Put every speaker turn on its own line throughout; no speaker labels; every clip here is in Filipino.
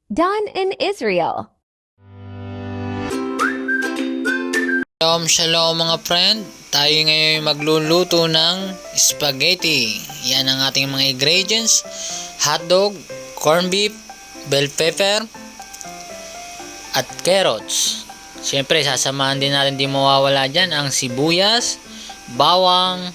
done in Israel.
Shalom mga friend, tayo ngayon magluluto ng spaghetti. Yan ang ating mga ingredients: hotdog, corned beef, bell pepper, at carrots. Siyempre sasamahan din natin, di mawawala dyan, ang sibuyas, bawang.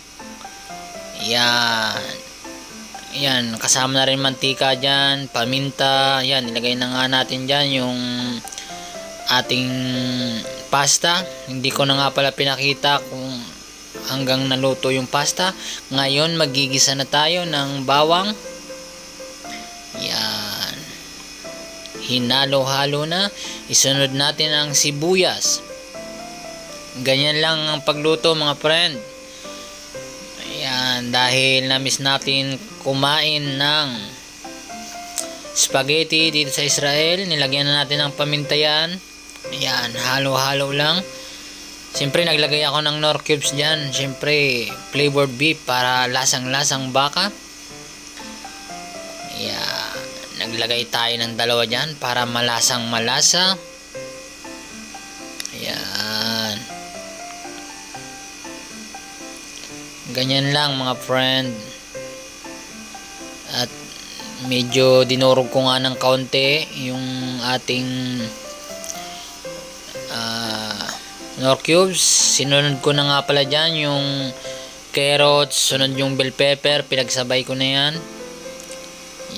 Yan, kasama na rin mantika dyan, paminta. Yan, nilagay na nga natin dyan yung ating pasta. Hindi ko na nga pala pinakita kung hanggang naluto yung pasta. Ngayon magigisa na tayo ng bawang. Yan, hinalo-halo na. Isunod natin ang sibuyas. Ganyan lang ang pagluto mga friend. Ayan, dahil na-miss natin kumain ng spaghetti dito sa Israel, nilagyan na natin ng paminta yan. Ayan, halo-halo lang. Siyempre naglagay ako ng Knorr cubes dyan. Siyempre flavored beef para lasang-lasang baka. Ayan, naglagay tayo ng dalawa dyan para malasang malasa. Ayan, ganyan lang mga friend. At medyo dinurog ko nga ng kaunti yung ating Knorr cubes. Sinunod ko na nga pala dyan yung carrots, sunod yung bell pepper, pinagsabay ko na yan.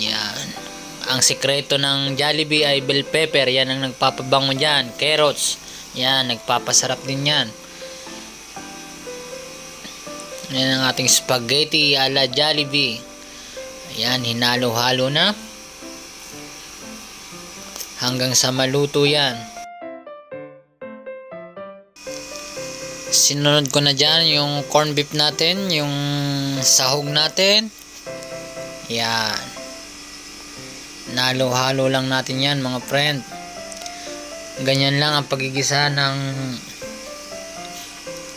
Yan, ang sikreto ng Jollibee ay bell pepper. Yan ang nagpapabango dyan. Carrots, yan, nagpapasarap din yan. Yan ang ating spaghetti ala Jollibee. Ayan, hinalo-halo na hanggang sa maluto yan. Sinunod ko na dyan yung corned beef natin, yung sahog natin. Yan, nalo-halo lang natin yan mga friend. Ganyan lang ang pagigisa ng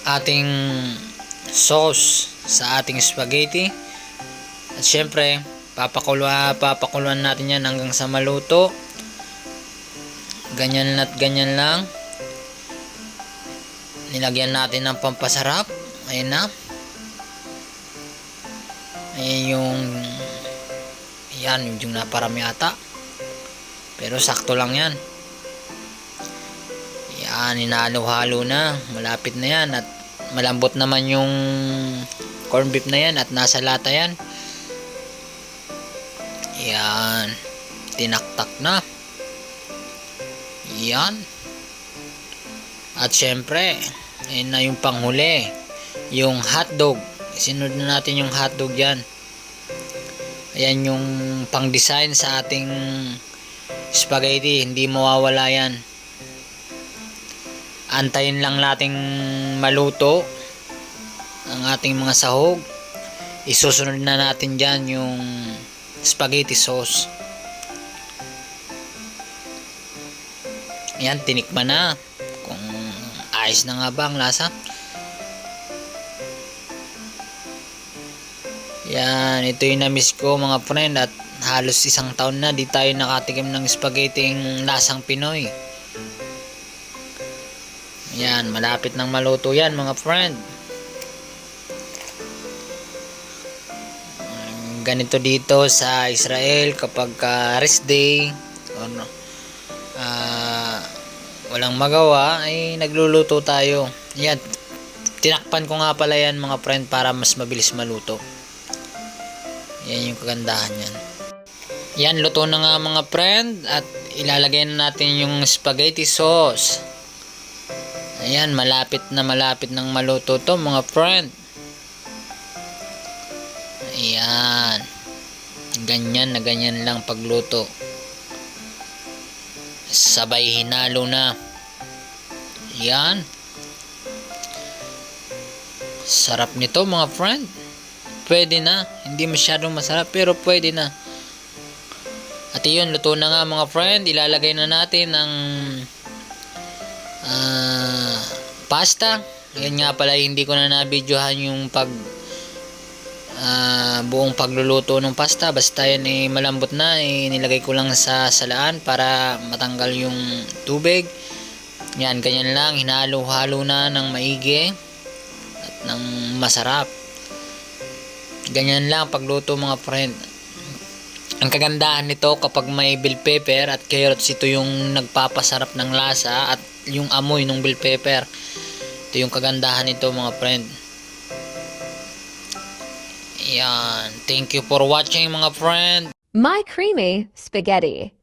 ating sauce sa ating spaghetti. At syempre papakuluan natin yan hanggang sa maluto. Ganyan at ganyan lang. Nilagyan natin ng pampasarap. Ayan na. Ayan yung naparami ata, pero sakto lang yan. Yan, hinalo-halo na. Malapit na yan. At malambot naman yung corned beef na yan at nasa lata yan. Yan, tinaktak na. Yan. At syempre, ayun na yung panghuli, yung hotdog. Sinunod na natin yung hotdog yan. Ayan yung pang design sa ating spaghetti. Hindi mawawala yan. Antayin lang nating maluto ang ating mga sahog. Isusunod na natin dyan yung spaghetti sauce. Ayan, tinikman na kung ayos na nga ba ang lasa. Yan, ito yung na-miss ko mga friend, at halos isang taon na di tayo nakatikim ng spaghetti lasang Pinoy. Yan, malapit nang maluto yan mga friend. Ganito dito sa Israel kapag rest day or walang magawa ay nagluluto tayo. Yan, tinakpan ko nga pala yan mga friend para mas mabilis maluto. Yan yung kagandahan yan. Yan, luto na nga mga friend, at ilalagay na natin yung spaghetti sauce. Ayan, malapit nang maluto to mga friend. Ayan, ganyan na ganyan lang pagluto. Sabay hinalo na. Yan, sarap nito mga friend. Pwede na, hindi masyadong masarap pero pwede na. At yun, luto na nga mga friend. Ilalagay na natin ang pasta. Ayan nga pala, hindi ko na nabidyohan yung buong pagluluto ng pasta. Basta yan malambot na, nilagay ko lang sa salaan para matanggal yung tubig. Yan, ganyan lang, hinalo-halo na ng maigi at ng masarap. Ganyan lang pagluto mga friend. Ang kagandahan nito kapag may bell pepper at carrots, ito yung nagpapasarap ng lasa at yung amoy ng bell pepper. Ito yung kagandahan nito mga friend. Yan. Thank you for watching mga friend.
My creamy spaghetti.